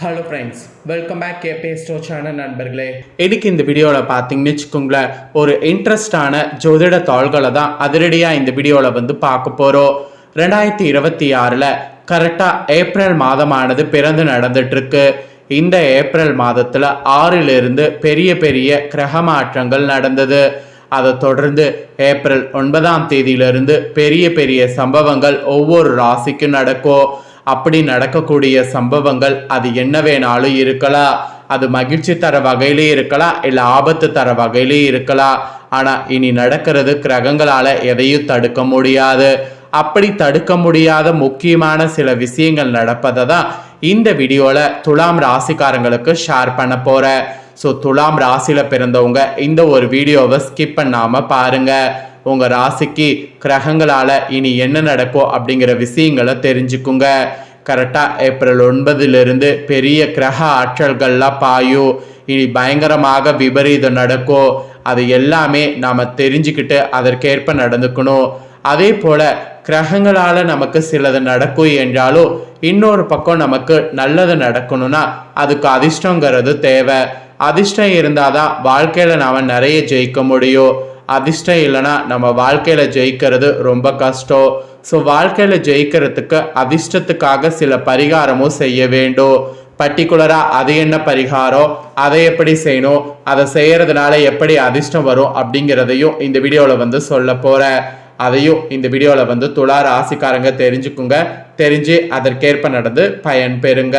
Hello friends, welcome back cafe store channel நண்பர்களே. இன்னைக்கு இந்த வீடியோவில் பார்த்தீங்கன்னு வச்சுக்கோங்களேன், ஒரு இன்ட்ரெஸ்டான ஜோதிட தாள்களை தான் அதிரடியாக இந்த வீடியோவில் பார்க்க போகிறோம். 2026 கரெக்டாக ஏப்ரல் மாதமானது பிறந்து நடந்துட்டுருக்கு. இந்த ஏப்ரல் மாதத்தில் 6லிருந்து பெரிய பெரிய கிரக மாற்றங்கள் நடந்தது. அதை தொடர்ந்து ஏப்ரல் 9ஆம் தேதியிலிருந்து பெரிய பெரிய சம்பவங்கள் ஒவ்வொரு ராசிக்கும் நடக்கும். அப்படி நடக்கக்கூடிய சம்பவங்கள் அது என்ன வேணாலும் இருக்கலாம். அது மகிழ்ச்சி தர வகையிலே இருக்கலாம், இல்லை ஆபத்து தர வகையிலே இருக்கலாம். ஆனால் இனி நடக்கிறது கிரகங்களால் எதையும் தடுக்க முடியாது. அப்படி தடுக்க முடியாத முக்கியமான சில விஷயங்கள் நடப்பதை தான் இந்த வீடியோவில் துலாம் ராசிக்காரங்களுக்கு ஷேர் பண்ண போகிறேன். ஸோ துலாம் ராசியில் பிறந்தவங்க இந்த ஒரு வீடியோவை ஸ்கிப் பண்ணாமல் பாருங்கள். உங்கள் ராசிக்கு கிரகங்களால் இனி என்ன நடக்கும் அப்படிங்கிற விஷயங்களை தெரிஞ்சுக்குங்க. கரெக்டாக ஏப்ரல் 9லிருந்து பெரிய கிரக ஆற்றல்கள்லாம் பாயும். இனி பயங்கரமாக விபரீதம் நடக்கும். அது எல்லாமே நாம் தெரிஞ்சுக்கிட்டு அதற்கேற்ப நடந்துக்கணும். அதே போல் கிரகங்களால் நமக்கு சிலது நடக்கும் என்றாலும் இன்னொரு பக்கம் நமக்கு நல்லது நடக்கணும்னா அதுக்கு அதிர்ஷ்டங்கிறது தேவை. அதிர்ஷ்டம் இருந்தால் தான் வாழ்க்கையில் நாம் நிறைய ஜெயிக்க முடியும். அதிர்ஷ்டம் இல்லைன்னா நம்ம வாழ்க்கையில் ஜெயிக்கிறது ரொம்ப கஷ்டம். ஸோ வாழ்க்கையில் ஜெயிக்கிறதுக்கு அதிர்ஷ்டத்துக்காக சில பரிகாரமும் செய்ய வேண்டும். பர்டிகுலராக அது என்ன பரிகாரம், அதை எப்படி செய்யணும், அதை செய்கிறதுனால எப்படி அதிர்ஷ்டம் வரும் அப்படிங்கிறதையும் இந்த வீடியோவில் சொல்ல போகிறேன். அதையும் இந்த வீடியோவில் துலா ராசிக்காரங்க தெரிஞ்சுக்குங்க. தெரிஞ்சு அதற்கேற்ப நடந்து பயன் பெறுங்க.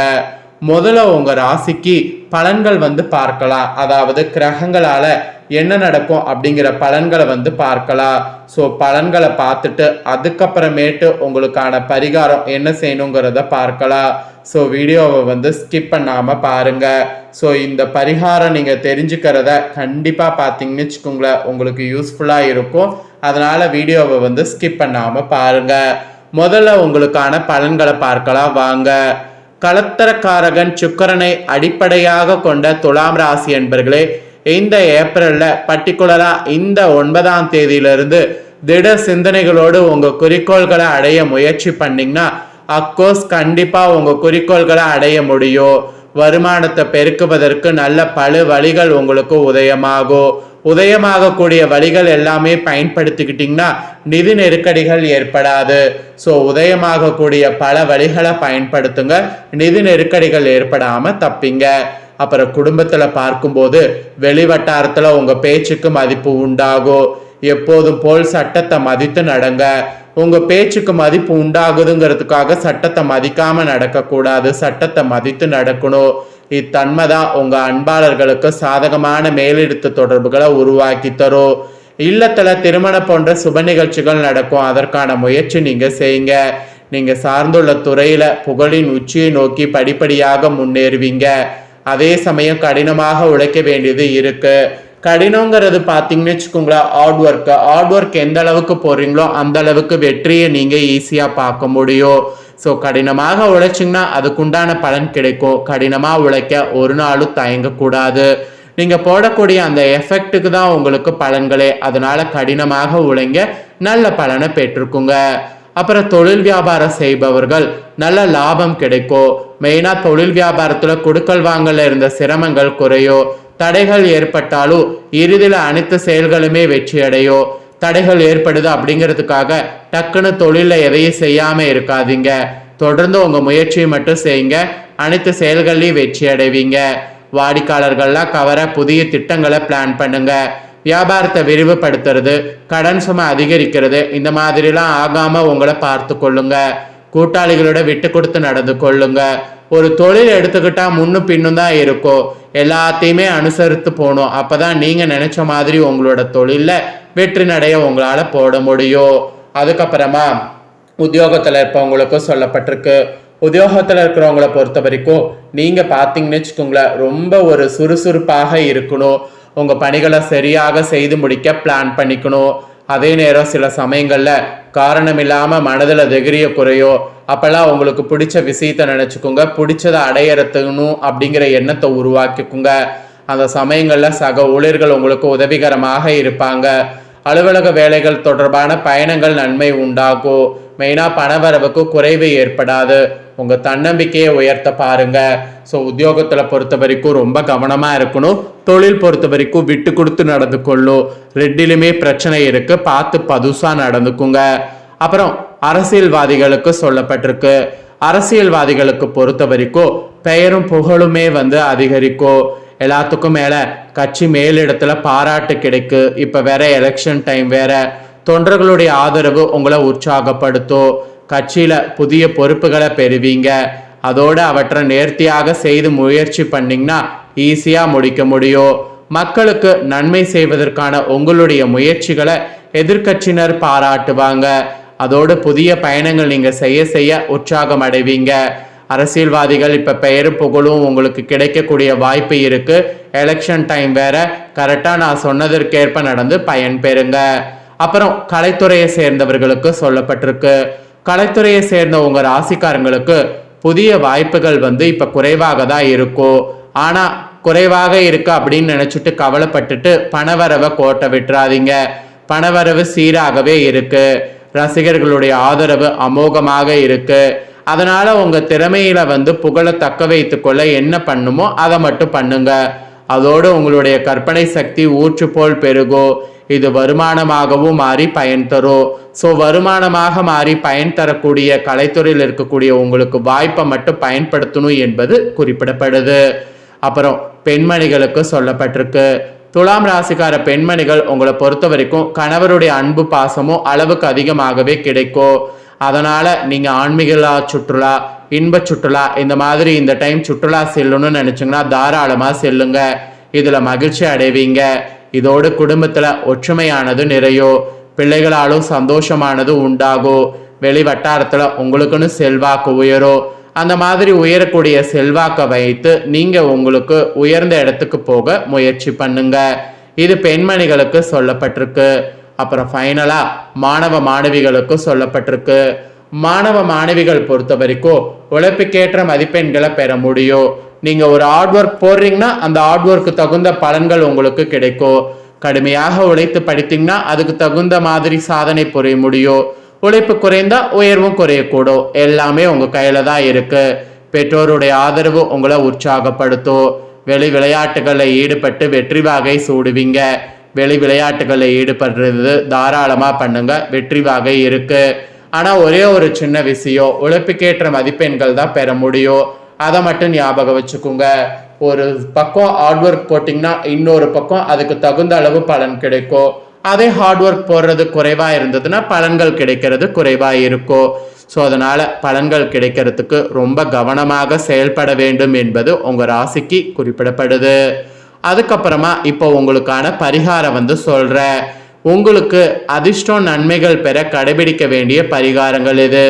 முதல்ல உங்கள் ராசிக்கு பலன்கள் பார்க்கலாம். அதாவது கிரகங்களால் என்ன நடக்கும் அப்படிங்கிற பலன்களை பார்க்கலாம். ஸோ பலன்களை பார்த்துட்டு அதுக்கப்புறமேட்டு உங்களுக்கான பரிகாரம் என்ன செய்யணுங்கிறத பார்க்கலாம். ஸோ வீடியோவை ஸ்கிப் பண்ணாமல் பாருங்கள். ஸோ இந்த பரிகாரம் நீங்கள் தெரிஞ்சுக்கிறத கண்டிப்பாக பார்த்தீங்கன்னு வச்சுக்கோங்களேன், உங்களுக்கு யூஸ்ஃபுல்லாக இருக்கும். அதனால் வீடியோவை ஸ்கிப் பண்ணாமல் பாருங்கள். முதல்ல உங்களுக்கான பலன்களை பார்க்கலாம் வாங்க. கலத்தரக்காரகன் சுக்கிரனை அடிப்படையாக கொண்ட துலாம் ராசி என்பர்களே, இந்த ஏப்ரலில் பர்டிகுலராக இந்த 9ஆம் தேதியிலிருந்து திட சிந்தனைகளோடு உங்கள் குறிக்கோள்களை அடைய முயற்சி பண்ணிங்கன்னா அஃப்கோர்ஸ் கண்டிப்பாக உங்கள் குறிக்கோள்களை அடைய முடியும். வருமானத்தை பெருக்குவதற்கு நல்ல பல வழிகள் உங்களுக்கு உதயமாகக்கூடிய வழிகள் எல்லாமே பயன்படுத்திக்கிட்டிங்கன்னா நிதி நெருக்கடிகள் ஏற்படாது. ஸோ உதயமாகக்கூடிய பல வழிகளை பயன்படுத்துங்க, நிதி நெருக்கடிகள் ஏற்படாமல் தப்பிங்க. அப்புறம் குடும்பத்தில் பார்க்கும்போது வெளிவட்டாரத்தில் உங்கள் பேச்சுக்கு மதிப்பு உண்டாகும். எப்போதும் போல் சட்டத்தை மதித்து நடங்க. உங்கள் பேச்சுக்கு மதிப்பு உண்டாகுதுங்கிறதுக்காக சட்டத்தை மதிக்காமல் நடக்கக்கூடாது, சட்டத்தை மதித்து நடக்கணும். இத்தன்மை தான் உங்கள் அன்பாளர்களுக்கு சாதகமான மேலெடுத்து தொடர்புகளை உருவாக்கி தரும். இல்லத்தில் திருமணம் போன்ற சுப நிகழ்ச்சிகள் நடக்கும். அதற்கான முயற்சி நீங்கள் செய்யுங்க. நீங்கள் சார்ந்துள்ள துறையில் புகழின் உச்சியை நோக்கி படிப்படியாக முன்னேறுவீங்க. அதே சமயம் கடினமாக உழைக்க வேண்டியது இருக்கு. கடினங்கிறது பார்த்தீங்கன்னு வச்சுக்கோங்களேன், ஹார்ட் ஒர்க் எந்த அளவுக்கு போடுறீங்களோ அந்த அளவுக்கு வெற்றியை நீங்கள் ஈஸியாக பார்க்க முடியும். ஸோ கடினமாக உழைச்சிங்கன்னா அதுக்குண்டான பலன் கிடைக்கும். கடினமாக உழைக்க ஒரு நாளும் தயங்கக்கூடாது. நீங்கள் போடக்கூடிய அந்த எஃபெக்ட்டுக்கு தான் உங்களுக்கு பலன்களே. அதனால கடினமாக உழைங்க, நல்ல பலனை பெற்றுக்குங்க. அப்புறம் தொழில் வியாபாரம் செய்பவர்கள் நல்ல லாபம் கிடைக்கும். மெயினாக தொழில் வியாபாரத்தில் கொடுக்கல் வாங்கல இருந்த சிரமங்கள் குறையும். தடைகள் ஏற்பட்டாலும் இறுதியில் அனைத்து செயல்களுமே வெற்றி அடையும். தடைகள் ஏற்படுது அப்படிங்கிறதுக்காக டக்குன்னு தொழிலில் எதையும் செய்யாமல் இருக்காதீங்க. தொடர்ந்து உங்கள் முயற்சியை மட்டும் செய்யுங்க, அனைத்து செயல்கள்லையும் வெற்றி அடைவீங்க. வாடிக்கையாளர்கள்லாம் கவர புதிய திட்டங்களை பிளான் பண்ணுங்க. வியாபாரத்தை விரிவுபடுத்துறது, கடன் சுமை அதிகரிக்கிறது, இந்த மாதிரிலாம் ஆகாமல் உங்களை பார்த்து கொள்ளுங்க. கூட்டாளிகளோட விட்டு கொடுத்து நடந்து கொள்ளுங்க. ஒரு தொழில் எடுத்துக்கிட்டா முன்னும் பின்னும் தான் இருக்கும். எல்லாத்தையுமே அனுசரித்து போகணும். அப்போதான் நீங்கள் நினச்ச மாதிரி உங்களோட தொழிலில் வெற்றி நடைய உங்களால் போட முடியும். அதுக்கப்புறமா உத்தியோகத்தில் இருப்பவங்களுக்கும் சொல்லப்பட்டிருக்கு. உத்தியோகத்தில் இருக்கிறவங்கள பொறுத்த வரைக்கும் நீங்கள் பார்த்தீங்கன்னு வச்சுக்கோங்களேன், ரொம்ப ஒரு சுறுசுறுப்பாக இருக்கணும். உங்கள் பணிகளை சரியாக செய்து முடிக்க பிளான் பண்ணிக்கணும். அதே நேரம் சில சமயங்களில் காரணம் இல்லாமல் மனதில் தைரிய குறையோ, அப்போல்லாம் உங்களுக்கு பிடிச்ச விஷயத்தை நினச்சிக்கோங்க. பிடிச்சதை அடையறதுணும் அப்படிங்கிற எண்ணத்தை உருவாக்கிக்குங்க. அந்த சமயங்களில் சக ஊழியர்கள் உங்களுக்கு உதவிகரமாக இருப்பாங்க. அலுவலக வேலைகள் தொடர்பான பயணங்கள் நன்மை உண்டாகும். மெயினாக பணவரவுக்கு குறைவு ஏற்படாது. உங்கள் தன்னம்பிக்கையை உயர்த்த பாருங்க. ஸோ உத்தியோகத்தில் பொறுத்த வரைக்கும் ரொம்ப கவனமாக இருக்கணும். தொழில் பொறுத்த வரைக்கும் விட்டு கொடுத்து நடந்து கொள்ளும். ரெண்டிலுமே பிரச்சனை இருக்கு, பார்த்து பதுசாக நடந்துக்குங்க. அப்புறம் அரசியல்வாதிகளுக்கு சொல்லப்பட்டிருக்கு. அரசியல்வாதிகளுக்கு பொறுத்த வரைக்கும் பெயரும் புகழுமே அதிகரிக்கும். எல்லாத்துக்கும் மேல கட்சி மேலிடத்துல பாராட்டு கிடைக்கு. இப்ப வேற எலெக்ஷன் டைம் வேற, தொண்டர்களுடைய ஆதரவு உங்களை உற்சாகப்படுத்தும். கட்சியில புதிய பொறுப்புகளை பெறுவீங்க. அதோட அவற்றை நேர்த்தியாக செய்து முயற்சி பண்ணீங்கன்னா ஈஸியா முடிக்க முடியும். மக்களுக்கு நன்மை செய்வதற்கான உங்களுடைய முயற்சிகளை எதிர்கட்சியினர் பாராட்டுவாங்க. அதோடு புதிய பயணங்கள் நீங்க செய்ய செய்ய உற்சாகம் அடைவீங்க. அரசியல்வாதிகள் இப்ப பெயரும் புகழும் உங்களுக்கு கிடைக்கக்கூடிய வாய்ப்பு இருக்கு. எலெக்ஷன் டைம் வேற, கரெக்டா நான் சொன்னதற்கேற்ப நடந்து பயன் பெறுங்க. அப்புறம் கலைத்துறையை சேர்ந்தவர்களுக்கு சொல்லப்பட்டிருக்கு. கலைத்துறையை சேர்ந்த உங்க ராசிக்காரங்களுக்கு புதிய வாய்ப்புகள் இப்ப குறைவாக தான் இருக்கும். ஆனா குறைவாக இருக்கு அப்படின்னு நினைச்சிட்டு கவலைப்பட்டுட்டு பணவரவை கோட்டை விட்டுறாதீங்க. பணவரவு சீராகவே இருக்கு. ரசிகர்களுடைய ஆதரவு அமோகமாக இருக்கு. அதனால உங்க திறமையில புகழை தக்க வைத்துக் கொள்ள என்ன பண்ணுமோ அதை மட்டும் பண்ணுங்க. அதோடு உங்களுடைய கற்பனை சக்தி ஊற்று போல் பெருகும். இது வருமானமாகவும் மாறி பயன் தரும். ஸோ வருமானமாக மாறி பயன் தரக்கூடிய கலைத்துறையில் இருக்கக்கூடிய உங்களுக்கு வாய்ப்பை மட்டும் பயன்படுத்தணும் என்பது குறிப்பிடப்படுது. அப்புறம் பெண்மணிகளுக்கு சொல்லப்பட்டிருக்கு. துலாம் ராசிக்கார பெண்மணிகள் உங்களை பொறுத்த வரைக்கும் கணவருடைய அன்பு பாசமும் அளவுக்கு அதிகமாகவே கிடைக்கும். அதனால நீங்க ஆன்மீக சுற்றுலா, இன்ப சுற்றுலா இந்த மாதிரி இந்த டைம் சுற்றுலா செல்லணும்னு நினைச்சீங்கன்னா தாராளமா செல்லுங்க. இதுல மகிழ்ச்சி அடைவீங்க. இதோடு குடும்பத்துல ஒற்றுமையானது நிறையும். பிள்ளைகளாலும் சந்தோஷமானது உண்டாகும். வெளி வட்டாரத்துல உங்களுக்குன்னு செல்வாக்கு உயரும். அந்த மாதிரி உயரக்கூடிய செல்வாக்கை வைத்து நீங்க உங்களுக்கு உயர்ந்த இடத்துக்கு போக முயற்சி பண்ணுங்க. இது பெண்மணிகளுக்கு சொல்லப்பட்டிருக்கு. அப்புறம் ஃபைனலா மாணவ மாணவிகளுக்கு சொல்லப்பட்டிருக்கு. மாணவ மாணவிகள் பொறுத்த வரைக்கும் உழைப்புக்கேற்ற மதிப்பெண்களை பெற முடியும். நீங்க ஒரு ஹார்ட் ஒர்க் போடுறீங்கன்னா அந்த ஹார்ட் ஒர்க்கு தகுந்த பலன்கள் உங்களுக்கு கிடைக்கும். கடுமையாக உழைத்து படித்தீங்கன்னா அதுக்கு தகுந்த மாதிரி சாதனை புரிய முடியும். உழைப்பு குறைந்தா உயர்வும் குறையக்கூடும். எல்லாமே உங்க கையில தான் இருக்கு. பெற்றோருடைய ஆதரவு உங்களை உற்சாகப்படுத்தும். வெளி விளையாட்டுகளில் ஈடுபட்டு வெற்றி வாகை சூடுவீங்க. வெளி விளையாட்டுகளில் ஈடுபடுறது தாராளமா பண்ணுங்க, வெற்றி வாகை இருக்கு. ஆனா ஒரே ஒரு சின்ன விஷயம், உழைப்புக்கேற்ற மதிப்பெண்கள் தான் பெற முடியும். அதை மட்டும் ஞாபகம் வச்சுக்கோங்க. ஒரு பக்கம் ஹார்ட் ஒர்க் போட்டிங்கன்னா இன்னொரு பக்கம் அதுக்கு தகுந்த அளவு பலன் கிடைக்கும். அதே ஹார்ட் ஒர்க் போடுறது குறைவா இருந்ததுன்னா பலன்கள் கிடைக்கிறது குறைவா இருக்கும். ஸோ அதனால பலன்கள் கிடைக்கிறதுக்கு ரொம்ப கவனமாக செயல்பட வேண்டும் என்பது உங்க ராசிக்கு குறிப்பிடப்படுது. அதுக்கப்புறமா இப்போ உங்களுக்கான பரிகாரம் சொல்றேன். உங்களுக்கு அதிர்ஷ்டம் நன்மைகள் பெற கடைபிடிக்க வேண்டிய பரிகாரங்கள் இது.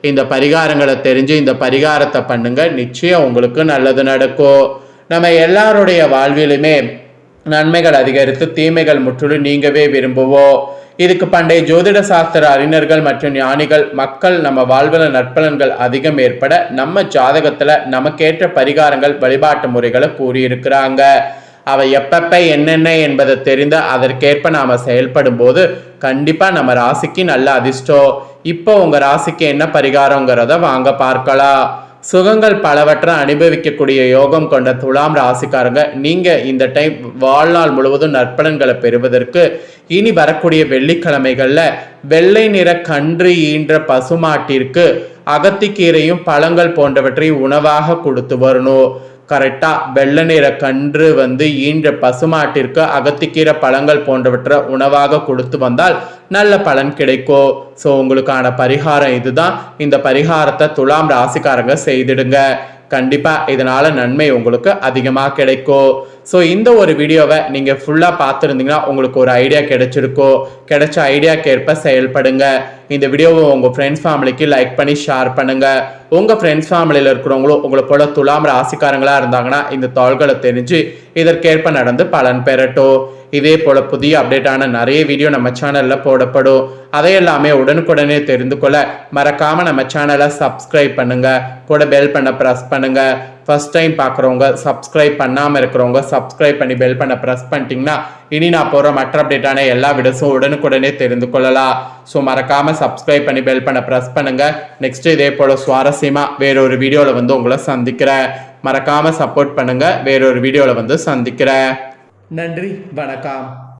இந்த பரிகாரங்களை தெரிஞ்சு இந்த பரிகாரத்தை பண்ணுங்க, நிச்சயம் உங்களுக்கு நல்லது நடக்கும். நம்ம எல்லாருடைய வாழ்விலுமே நன்மைகள் அதிகரித்து தீமைகள் முற்றிலும் நீங்கவே விரும்புவோம். இதுக்கு பண்டைய ஜோதிட சாஸ்திர அறிஞர்கள் மற்றும் ஞானிகள் மக்கள் நம்ம வாழ்வில் நற்பலன்கள் அதிகம் ஏற்பட நம்ம ஜாதகத்துல நமக்கேற்ற பரிகாரங்கள் வழிபாட்டு முறைகளை கூறியிருக்கிறாங்க. அவை எப்பப்ப என்னென்ன என்பதை தெரிந்து அதற்கேற்ப நாம செயல்படும் போது கண்டிப்பா நம்ம ராசிக்கு நல்ல அதிர்ஷ்டம். இப்போ உங்க ராசிக்கு என்ன பரிகாரங்கிறத வாங்க பார்க்கலாம். சுகங்கள் பலவற்றை அனுபவிக்கக்கூடிய யோகம் கொண்ட துலாம் ராசிக்காரங்க, நீங்க இந்த டைம் வாழ்நாள் முழுவதும் நற்பலன்களை பெறுவதற்கு இனி வரக்கூடிய வெள்ளிக்கிழமைகள்ல வெள்ளை நிற கன்று ஈன்ற பசுமாட்டிற்கு அகத்திக்கீரையும் பழங்கள் போன்றவற்றை உணவாக கொடுத்து வரணும். கரெக்டா வெள்ளை நிற கன்று ஈன்ற பசுமாட்டிற்கு அகத்திக்கீரை பழங்கள் போன்றவற்றை உணவாக கொடுத்து வந்தால் நல்ல பலன் கிடைக்கும். ஸோ உங்களுக்கான பரிகாரம் இதுதான். இந்த பரிகாரத்தை துலாம் ராசிக்காரங்க செய்திடுங்க. கண்டிப்பா இதனால நன்மை உங்களுக்கு அதிகமாக கிடைக்கும். ஸோ இந்த ஒரு வீடியோவை நீங்க ஃபுல்லா பார்த்துருந்தீங்கன்னா உங்களுக்கு ஒரு ஐடியா கிடைச்சிருக்கும். கிடைச்ச ஐடியாக்கேற்ப செயல்படுங்க. இந்த வீடியோவை உங்க ஃப்ரெண்ட்ஸ் ஃபேமிலிக்கு லைக் பண்ணி ஷேர் பண்ணுங்க. உங்க ஃப்ரெண்ட்ஸ் ஃபேமிலியில் இருக்கிறவங்களும் உங்களை போல துலாம் ராசிக்காரங்களா இருந்தாங்கன்னா இந்த தாள்களை தெரிஞ்சு இதற்கேற்ப நடந்து பலன் பெறட்டும். இதே போல புதிய அப்டேட்டான நிறைய வீடியோ நம்ம சேனல்ல போடப்படும். அதையெல்லாமே உடனுக்குடனே தெரிந்து கொள்ள மறக்காம நம்ம சேனலை சப்ஸ்கிரைப் பண்ணுங்க. கூட பெல் பண்ண பிரஸ் பண்ணுங்க. ஃபர்ஸ்ட் டைம் பார்க்குறவங்க, சப்ஸ்கிரைப் பண்ணாமல் இருக்கிறவங்க சப்ஸ்கிரைப் பண்ணி பெல் பண்ண ப்ரெஸ் பண்ணிட்டீங்கன்னா இனி நான் போகிற மற்ற அப்டேட்டான எல்லா வீடியோஸும் உடனுக்குடனே தெரிந்து கொள்ளலாம். ஸோ மறக்காமல் சப்ஸ்கிரைப் பண்ணி பெல் பண்ண ப்ரெஸ் பண்ணுங்கள். நெக்ஸ்ட் இதே போல் சுவாரஸ்யமாக வேறொரு வீடியோவில் வந்து உங்களை சந்திக்கிறேன். மறக்காமல் சப்போர்ட் பண்ணுங்கள். வேறொரு வீடியோவில் வந்து சந்திக்கிறேன். நன்றி, வணக்கம்.